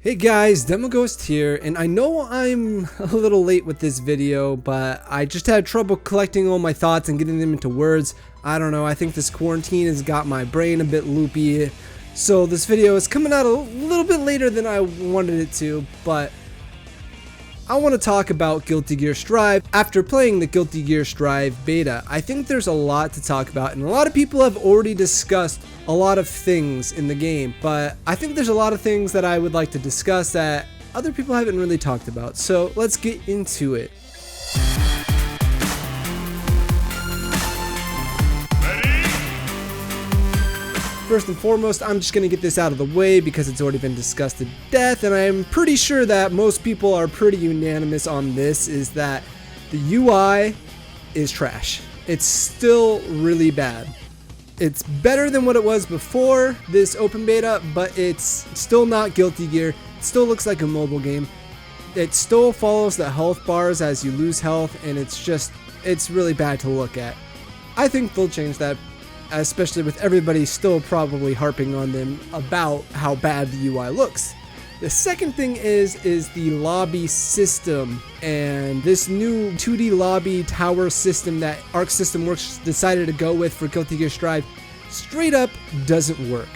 Hey guys, Demoghost here, and I know I'm a little late with this video, but I just had trouble collecting all my thoughts and getting them into words. I don't know, I think this quarantine has got my brain a bit loopy, so this video is coming out a little bit later than I wanted it to, but I want to talk about Guilty Gear Strive. After playing the Guilty Gear Strive beta, I think there's a lot to talk about, and a lot of people have already discussed a lot of things in the game, but I think there's a lot of things that I would like to discuss that other people haven't really talked about, so let's get into it. First and foremost, I'm just going to get this out of the way because it's already been discussed to death, and I'm pretty sure that most people are pretty unanimous on this, is that the UI is trash. It's still really bad. It's better than what it was before this open beta, but it's still not Guilty Gear. It still looks like a mobile game. It still follows the health bars as you lose health, and it's really bad to look at. I think they'll change that, especially with everybody still probably harping on them about how bad the UI looks. The second thing is the lobby system, and this new 2D lobby tower system that Arc System Works decided to go with for Guilty Gear Strive straight up doesn't work.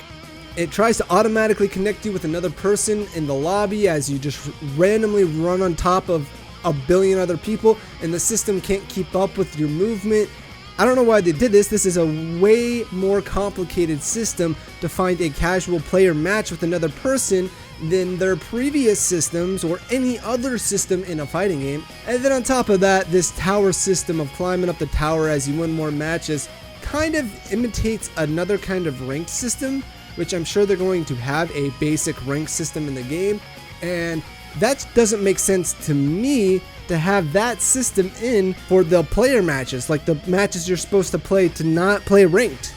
It tries to automatically connect you with another person in the lobby as you just randomly run on top of a billion other people, and the system can't keep up with your movement. I don't know why they did this. This is a way more complicated system to find a casual player match with another person than their previous systems or any other system in a fighting game. And then on top of that, this tower system of climbing up the tower as you win more matches kind of imitates another kind of ranked system, which I'm sure they're going to have a basic ranked system in the game. And that doesn't make sense to me to have that system in for the player matches, like the matches you're supposed to play to not play ranked.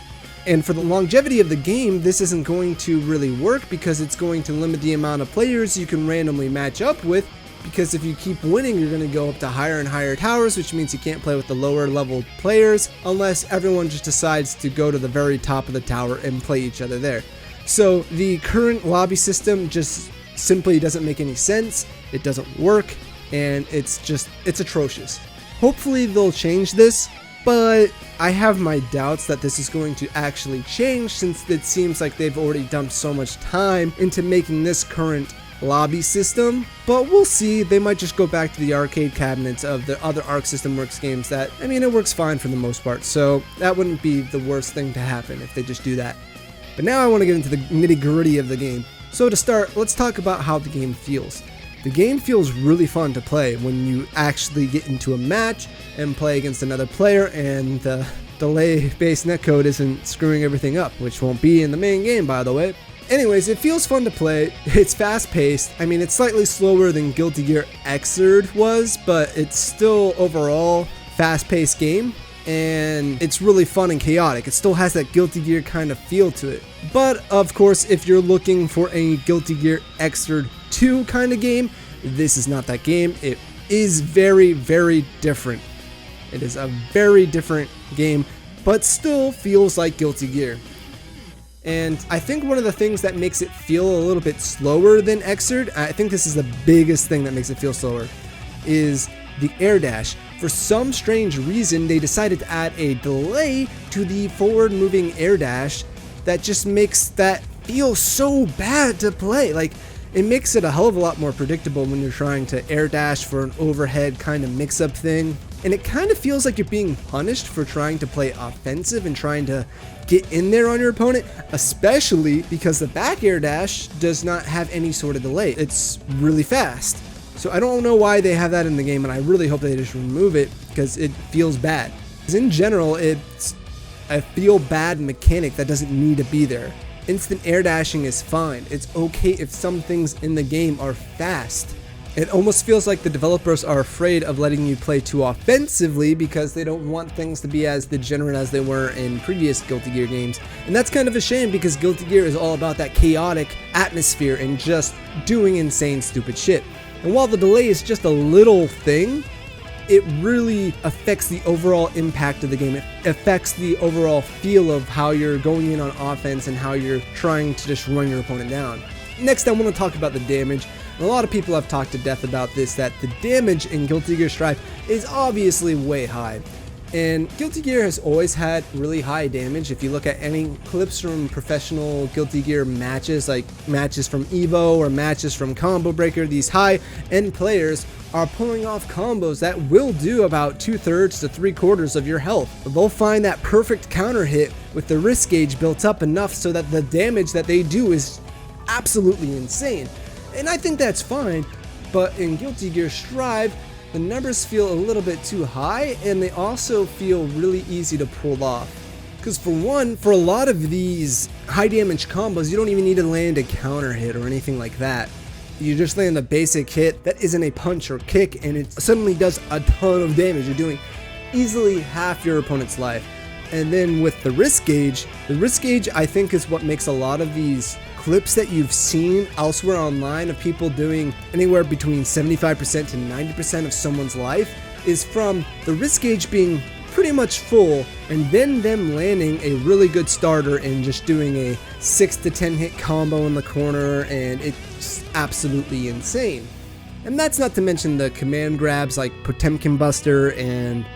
And for the longevity of the game, this isn't going to really work because it's going to limit the amount of players you can randomly match up with, because if you keep winning, you're going to go up to higher and higher towers, which means you can't play with the lower level players unless everyone just decides to go to the very top of the tower and play each other there. So the current lobby system just simply doesn't make any sense. It doesn't work, and it's atrocious. Hopefully they'll change this, but I have my doubts that this is going to actually change, since it seems like they've already dumped so much time into making this current lobby system. But we'll see. They might just go back to the arcade cabinets of the other Arc System Works games that, I mean, it works fine for the most part, so that wouldn't be the worst thing to happen if they just do that. But now I want to get into the nitty-gritty of the game. So to start, let's talk about how the game feels. The game feels really fun to play when you actually get into a match and play against another player, and the delay-based netcode isn't screwing everything up, which won't be in the main game, by the way. Anyways, it feels fun to play. It's fast-paced. I mean, it's slightly slower than Guilty Gear Xrd was, but it's still overall fast-paced game, and it's really fun and chaotic. It still has that Guilty Gear kind of feel to it. But of course, if you're looking for a Guilty Gear Xrd 2 kind of game, this is not that game. It is very, very different. It is a very different game, but still feels like Guilty Gear. And I think one of the things that makes it feel a little bit slower than Xrd, I think this is the biggest thing that makes it feel slower, is the air dash. For some strange reason, they decided to add a delay to the forward moving air dash that just makes that feel so bad to play. Like, it makes it a hell of a lot more predictable when you're trying to air dash for an overhead kind of mix-up thing. And it kind of feels like you're being punished for trying to play offensive and trying to get in there on your opponent, especially because the back air dash does not have any sort of delay. It's really fast. So I don't know why they have that in the game, and I really hope they just remove it because it feels bad. Because in general, it's a feel bad mechanic that doesn't need to be there. Instant air dashing is fine. It's okay if some things in the game are fast. It almost feels like the developers are afraid of letting you play too offensively because they don't want things to be as degenerate as they were in previous Guilty Gear games. And that's kind of a shame because Guilty Gear is all about that chaotic atmosphere and just doing insane, stupid shit. And while the delay is just a little thing, it really affects the overall impact of the game. It affects the overall feel of how you're going in on offense and how you're trying to just run your opponent down. Next, I want to talk about the damage. And a lot of people have talked to death about this, that the damage in Guilty Gear Strive is obviously way high. And Guilty Gear has always had really high damage. If you look at any clips from professional Guilty Gear matches, like matches from EVO or matches from Combo Breaker, these high-end players are pulling off combos that will do about 2/3 to 3/4 of your health. They'll find that perfect counter hit with the wrist gauge built up enough so that the damage that they do is absolutely insane. And I think that's fine, but in Guilty Gear Strive, the numbers feel a little bit too high, and they also feel really easy to pull off. Because for one, for a lot of these high damage combos, you don't even need to land a counter hit or anything like that. You just land a basic hit that isn't a punch or kick, and it suddenly does a ton of damage. You're doing easily half your opponent's life. And then with the wrist gauge I think is what makes a lot of these clips that you've seen elsewhere online of people doing anywhere between 75% to 90% of someone's life is from the wrist gauge being pretty much full and then them landing a really good starter and just doing a 6 to 10 hit combo in the corner, and it's absolutely insane. And that's not to mention the command grabs like Potemkin Buster and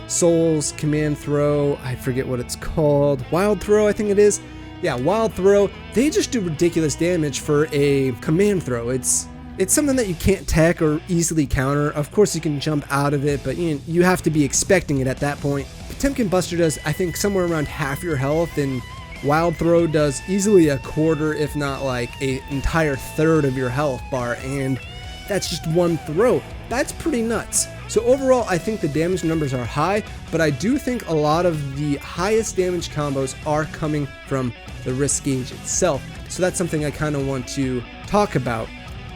Soul's command throw, I forget what it's called, Wild Throw I think it is. Yeah, Wild Throw, they just do ridiculous damage for a command throw. It's something that you can't tech or easily counter. Of course you can jump out of it, but you have to be expecting it at that point. Potemkin Buster does, I think, somewhere around half your health, and Wild Throw does easily a quarter, if not like an entire third of your health bar, and that's just one throw. That's pretty nuts. So overall, I think the damage numbers are high, but I do think a lot of the highest damage combos are coming from the wrist gauge itself. So that's something I kind of want to talk about,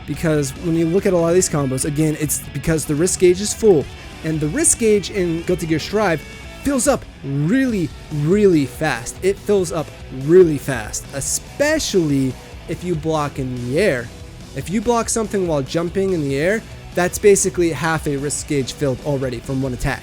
because when you look at a lot of these combos, again, it's because the wrist gauge is full, and the wrist gauge in Guilty Gear Strive fills up really, really fast. It fills up really fast, especially if you block in the air. If you block something while jumping in the air, that's basically half a wrist gauge filled already from one attack.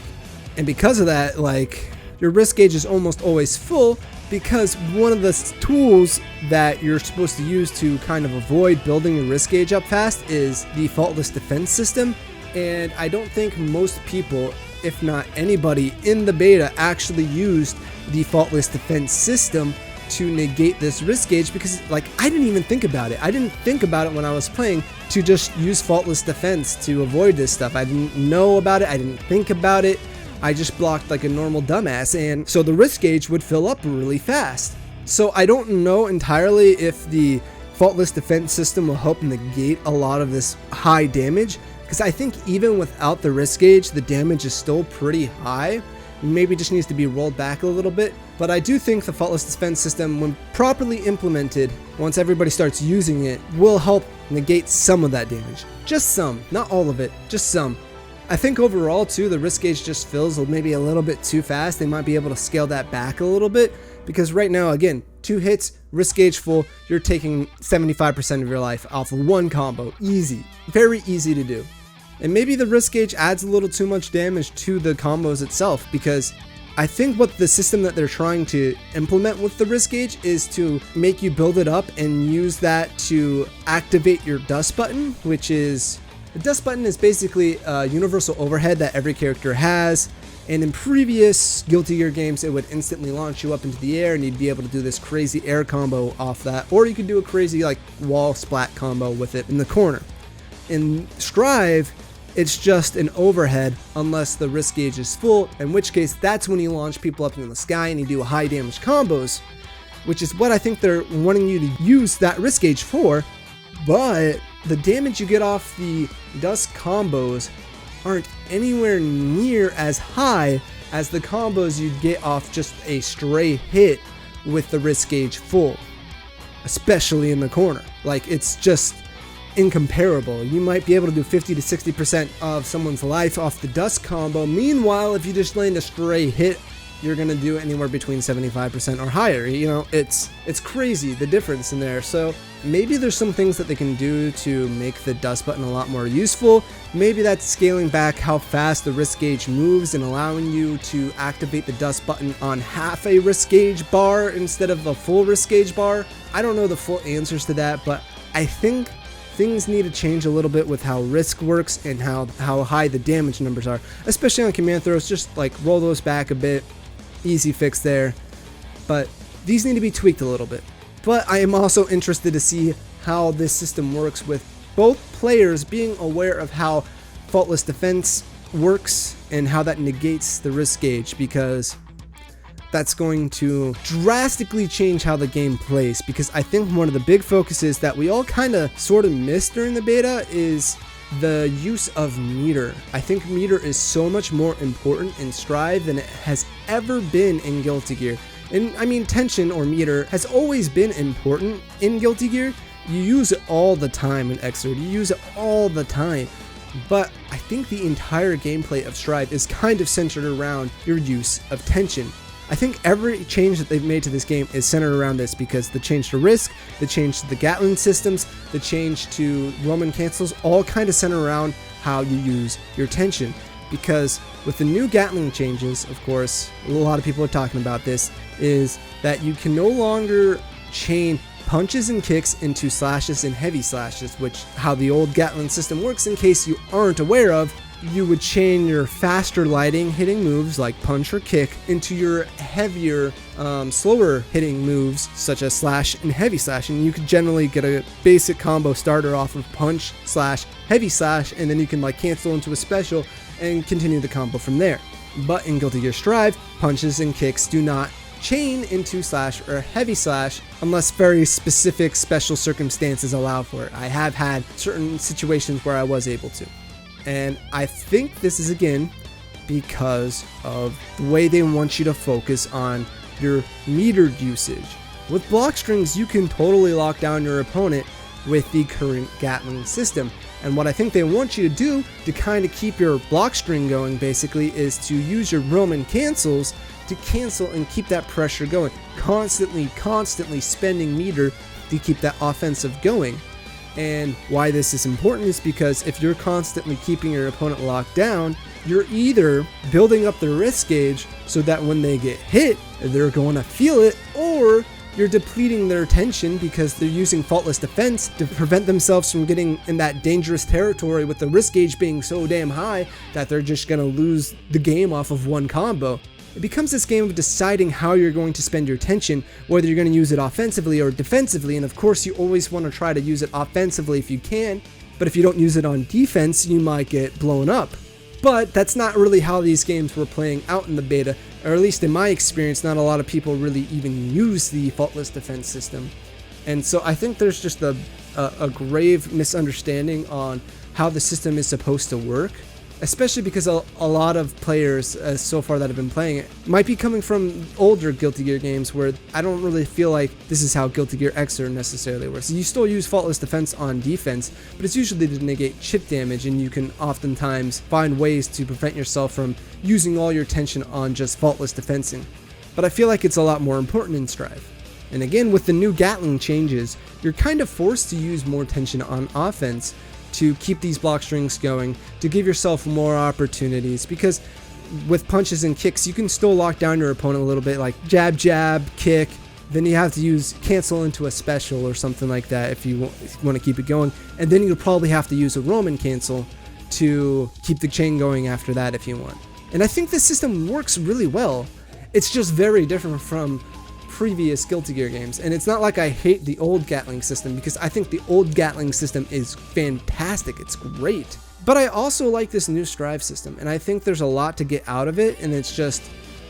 And because of that, like, your wrist gauge is almost always full, because one of the tools that you're supposed to use to kind of avoid building your wrist gauge up fast is the faultless defense system. And I don't think most people, if not anybody in the beta, actually used the faultless defense system to negate this wrist gauge, because like I didn't even think about it. I didn't think about it when I was playing to just use faultless defense to avoid this stuff. I didn't know about it. I didn't think about it. I just blocked like a normal dumbass, and so the wrist gauge would fill up really fast. So I don't know entirely if the faultless defense system will help negate a lot of this high damage, because I think even without the wrist gauge, the damage is still pretty high. Maybe it just needs to be rolled back a little bit. But I do think the faultless defense system, when properly implemented, once everybody starts using it, will help negate some of that damage. Just some, not all of it, just some. I think overall too, the wrist gauge just fills maybe a little bit too fast. They might be able to scale that back a little bit, because right now, again, 2 hits, wrist gauge full, you're taking 75% of your life off of one combo. Easy, very easy to do. And maybe the wrist gauge adds a little too much damage to the combos itself, because I think what the system that they're trying to implement with the wrist gauge is to make you build it up and use that to activate your dust button, which is, the dust button is basically a universal overhead that every character has. And in previous Guilty Gear games, it would instantly launch you up into the air, and you'd be able to do this crazy air combo off that, or you could do a crazy like wall splat combo with it in the corner. In Strive, it's just an overhead unless the wrist gauge is full, in which case that's when you launch people up into the sky and you do high damage combos, which is what I think they're wanting you to use that wrist gauge for. But the damage you get off the dust combos aren't anywhere near as high as the combos you'd get off just a stray hit with the wrist gauge full, especially in the corner. Like, it's just incomparable. You might be able to do 50 to 60% of someone's life off the dust combo. Meanwhile, if you just land a stray hit, you're gonna do anywhere between 75% or higher. You know, it's crazy the difference in there. So maybe there's some things that they can do to make the dust button a lot more useful. Maybe that's scaling back how fast the wrist gauge moves and allowing you to activate the dust button on half a wrist gauge bar instead of a full wrist gauge bar. I don't know the full answers to that, but I think things need to change a little bit with how risk works and how high the damage numbers are, especially on command throws. Just like roll those back a bit, easy fix there. But these need to be tweaked a little bit. But I am also interested to see how this system works with both players being aware of how faultless defense works and how that negates the risk gauge, because that's going to drastically change how the game plays. Because I think one of the big focuses that we all kind of sort of missed during the beta is the use of meter. I think meter is so much more important in Strive than it has ever been in Guilty Gear. And I mean, tension or meter has always been important in Guilty Gear. You use it all the time in Xrd, you use it all the time. But I think the entire gameplay of Strive is kind of centered around your use of tension. I think every change that they've made to this game is centered around this, because the change to risk, the change to the Gatling systems, the change to Roman cancels, all kind of center around how you use your tension. Because with the new Gatling changes, of course, a lot of people are talking about this, is that you can no longer chain punches and kicks into slashes and heavy slashes, which how the old Gatling system works. In case you aren't aware of, you would chain your faster lighting hitting moves like punch or kick into your heavier, slower hitting moves such as slash and heavy slash, and you could generally get a basic combo starter off of punch slash heavy slash, and then you can like cancel into a special and continue the combo from there. But in Guilty Gear Strive, punches and kicks do not chain into slash or heavy slash unless very specific special circumstances allow for it. I have had certain situations where I was able to. And I think this is again because of the way they want you to focus on your metered usage. With block strings, you can totally lock down your opponent with the current Gatling system. And what I think they want you to do to kind of keep your block string going basically is to use your Roman cancels to cancel and keep that pressure going. Constantly spending meter to keep that offensive going. And why this is important is because if you're constantly keeping your opponent locked down, you're either building up the risk gauge so that when they get hit, they're going to feel it, or you're depleting their tension because they're using faultless defense to prevent themselves from getting in that dangerous territory with the risk gauge being so damn high that they're just going to lose the game off of one combo. It becomes this game of deciding how you're going to spend your tension, whether you're going to use it offensively or defensively, and of course you always want to try to use it offensively if you can, but if you don't use it on defense, you might get blown up. But that's not really how these games were playing out in the beta, or at least in my experience, not a lot of people really even use the faultless defense system. And so I think there's just a grave misunderstanding on how the system is supposed to work. Especially because a lot of players so far that have been playing it might be coming from older Guilty Gear games where I don't really feel like this is how Guilty Gear Xrd necessarily works. You still use faultless defense on defense, but it's usually to negate chip damage, and you can oftentimes find ways to prevent yourself from using all your tension on just faultless defensing. But I feel like it's a lot more important in Strive. And again, with the new Gatling changes, you're kind of forced to use more tension on offense to keep these block strings going, to give yourself more opportunities, because with punches and kicks you can still lock down your opponent a little bit, like jab, kick, then you have to use cancel into a special or something like that if you want to keep it going, and then you'll probably have to use a Roman cancel to keep the chain going after that if you want. And I think this system works really well. It's just very different from previous Guilty Gear games, and it's not like I hate the old Gatling system, because I think the old Gatling system is fantastic, it's great. But I also like this new Strive system, and I think there's a lot to get out of it, and it's just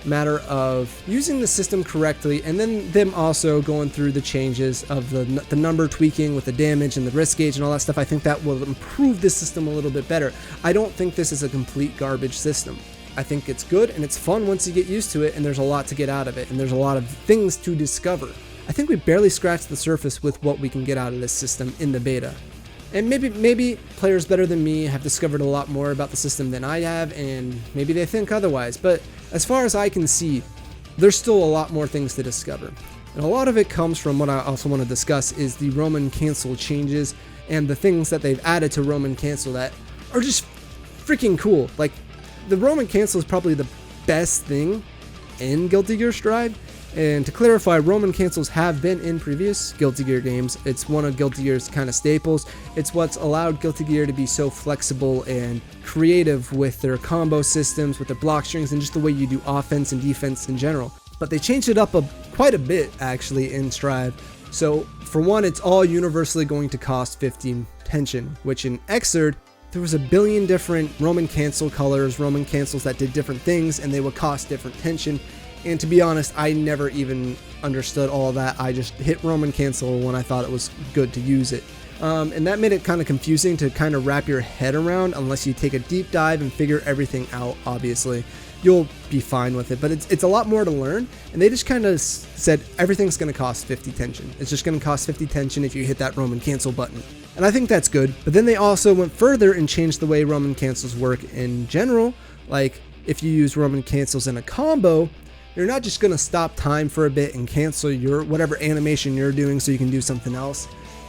a matter of using the system correctly, and then them also going through the changes of the number tweaking with the damage and the risk gauge and all that stuff. I think that will improve this system a little bit better. I don't think this is a complete garbage system. I think it's good and it's fun once you get used to it, and there's a lot to get out of it, and there's a lot of things to discover. I think we barely scratched the surface with what we can get out of this system in the beta. And maybe players better than me have discovered a lot more about the system than I have, and maybe they think otherwise, but as far as I can see, there's still a lot more things to discover. And a lot of it comes from what I also want to discuss is the Roman cancel changes and the things that they've added to Roman cancel that are just freaking cool. Like, the Roman cancel is probably the best thing in Guilty Gear Strive, And to clarify, Roman cancels have been in previous Guilty Gear games. It's one of Guilty Gear's kind of staples. It's what's allowed Guilty Gear to be so flexible and creative with their combo systems, with their block strings, and just the way you do offense and defense in general. But they changed it up quite a bit actually in Strive. So for one, it's all universally going to cost 15 tension, which in Xrd, there was a billion different Roman cancel colors, Roman cancels that did different things, and they would cost different tension. And to be honest, I never even understood all of that. I just hit Roman cancel when I thought it was good to use it. And that made it kind of confusing to kind of wrap your head around unless you take a deep dive and figure everything out, obviously. You'll be fine with it, but it's a lot more to learn. And they just kind of said everything's going to cost 50 tension. It's just going to cost 50 tension if you hit that Roman cancel button. And I think that's good. But then they also went further and changed the way Roman cancels work in general. Like if you use Roman cancels in a combo, you're not just going to stop time for a bit and cancel your whatever animation you're doing so you can do something else.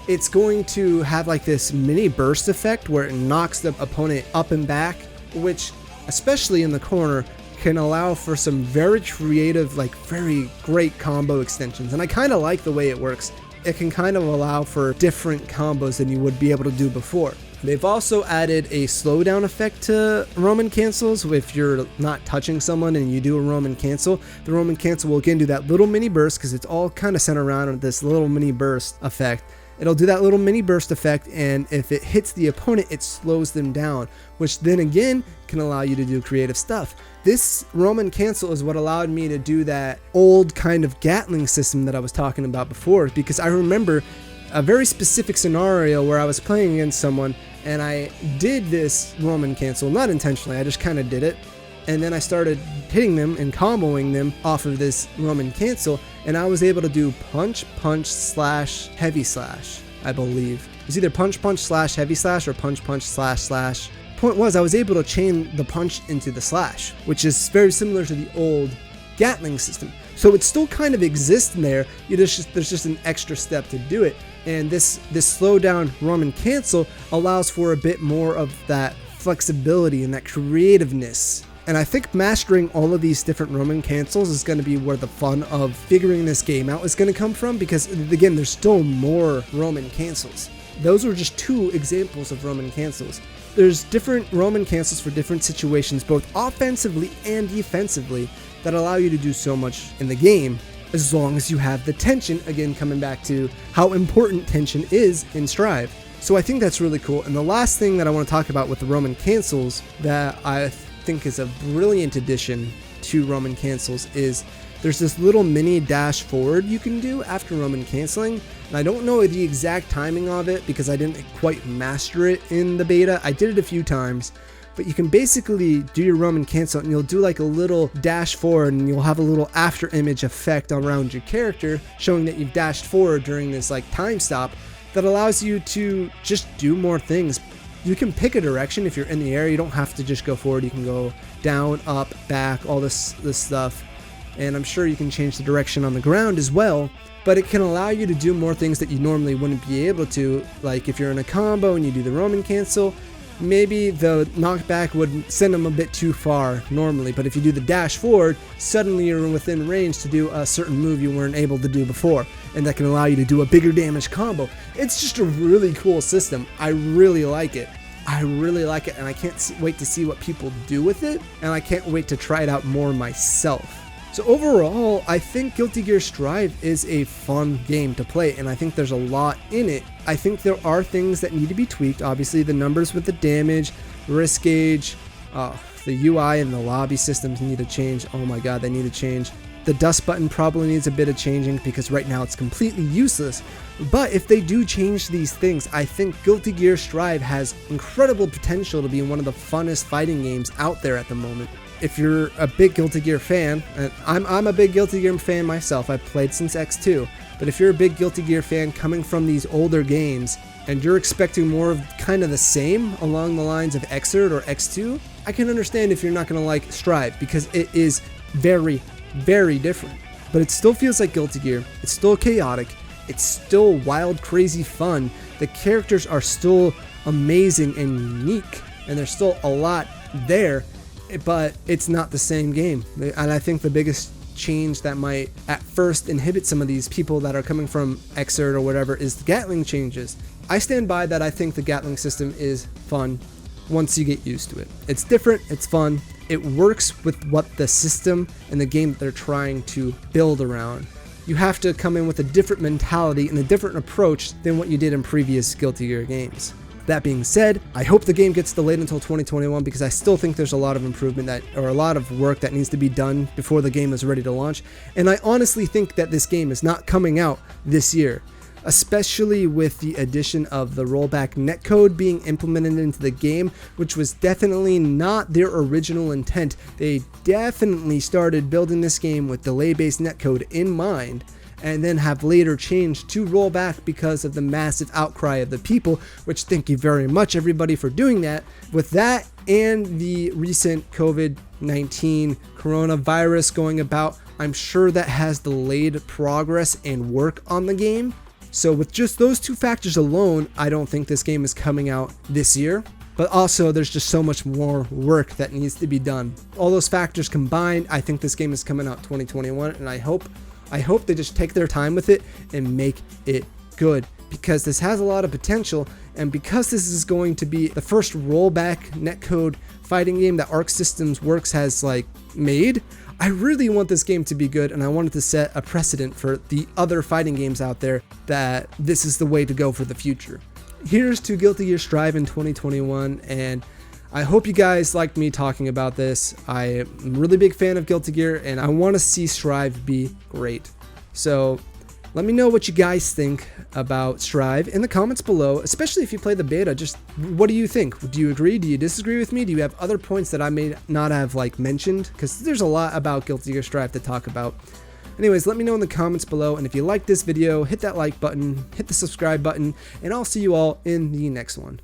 It's going to have like this mini burst effect where it knocks the opponent up and back, which especially in the corner can allow for some very creative, like very great combo extensions. And I kind of like the way it works. It can kind of allow for different combos than you would be able to do before. They've also added a slowdown effect to Roman cancels. If you're not touching someone and you do a Roman cancel, the Roman cancel will again do that little mini burst because it's all kind of centered around this little mini burst effect. It'll do that little mini burst effect, and if it hits the opponent, it slows them down, which then again can allow you to do creative stuff. This Roman cancel is what allowed me to do that old kind of Gatling system that I was talking about before, because I remember a very specific scenario where I was playing against someone and I did this Roman cancel, not intentionally, I just kind of did it. And then I started hitting them and comboing them off of this Roman cancel, and I was able to do punch, punch, slash, heavy slash, I believe. It was either punch, punch, slash, heavy slash, or punch, punch, slash, slash. Point was, I was able to chain the punch into the slash, which is very similar to the old Gatling system. So it still kind of exists in there, there's just an extra step to do it. And this slow down Roman cancel allows for a bit more of that flexibility and that creativeness. And I think mastering all of these different Roman cancels is going to be where the fun of figuring this game out is going to come from, because again, there's still more Roman cancels. Those are just two examples of Roman cancels. There's different Roman cancels for different situations, both offensively and defensively, that allow you to do so much in the game, as long as you have the tension, again coming back to how important tension is in Strive. So I think that's really cool. And the last thing that I want to talk about with the Roman cancels that I think is a brilliant addition to Roman cancels is there's this little mini dash forward you can do after Roman canceling. And I don't know the exact timing of it because I didn't quite master it in the beta. I did it a few times, but you can basically do your Roman cancel and you'll do like a little dash forward and you'll have a little after image effect around your character showing that you've dashed forward during this like time stop that allows you to just do more things. You can pick a direction if you're in the air. You don't have to just go forward. You can go down, up, back, all this stuff. And I'm sure you can change the direction on the ground as well. But it can allow you to do more things that you normally wouldn't be able to. Like if you're in a combo and you do the Roman cancel, maybe the knockback would send them a bit too far normally. But if you do the dash forward, suddenly you're within range to do a certain move you weren't able to do before. And that can allow you to do a bigger damage combo. It's just a really cool system. I really like it. And I can't wait to see what people do with it. And I can't wait to try it out more myself. So overall, I think Guilty Gear Strive is a fun game to play, and I think there's a lot in it. I think there are things that need to be tweaked. Obviously, the numbers with the damage, risk gauge, the UI and the lobby systems need to change. Oh my god, they need to change. The dust button probably needs a bit of changing because right now it's completely useless. But if they do change these things, I think Guilty Gear Strive has incredible potential to be one of the funnest fighting games out there at the moment. If you're a big Guilty Gear fan, and I'm a big Guilty Gear fan myself, I've played since X2, but if you're a big Guilty Gear fan coming from these older games, and you're expecting more of kind of the same along the lines of Xrd or X2, I can understand if you're not going to like Strive, because it is very, very different. But it still feels like Guilty Gear, it's still chaotic, it's still wild, crazy fun, the characters are still amazing and unique, and there's still a lot there, but it's not the same game. And I think the biggest change that might at first inhibit some of these people that are coming from Xrd or whatever is the Gatling changes. I stand by that. I think the Gatling system is fun once you get used to it. It's different, it's fun, it works with what the system and the game that they're trying to build around. You have to come in with a different mentality and a different approach than what you did in previous Guilty Gear games. That being said, I hope the game gets delayed until 2021 because I still think there's a lot of improvement or a lot of work that needs to be done before the game is ready to launch. And I honestly think that this game is not coming out this year, especially with the addition of the rollback netcode being implemented into the game, which was definitely not their original intent. They definitely started building this game with delay-based netcode in mind, and then have later changed to rollback because of the massive outcry of the people, which thank you very much everybody for doing that. With that and the recent COVID-19 coronavirus going about, I'm sure that has delayed progress and work on the game. So with just those two factors alone, I don't think this game is coming out this year. But also there's just so much more work that needs to be done. All those factors combined, I think this game is coming out 2021, and I hope they just take their time with it and make it good, because this has a lot of potential, and because this is going to be the first rollback netcode fighting game that Arc Systems Works has made, I really want this game to be good, and I wanted to set a precedent for the other fighting games out there that this is the way to go for the future. Here's to Guilty Gear Strive in 2021, and I hope you guys liked me talking about this. I am a really big fan of Guilty Gear, and I want to see Strive be great. So let me know what you guys think about Strive in the comments below, especially if you play the beta. Just what do you think? Do you agree? Do you disagree with me? Do you have other points that I may not have mentioned? Because there's a lot about Guilty Gear Strive to talk about. Anyways, let me know in the comments below, and if you like this video, hit that like button, hit the subscribe button, and I'll see you all in the next one.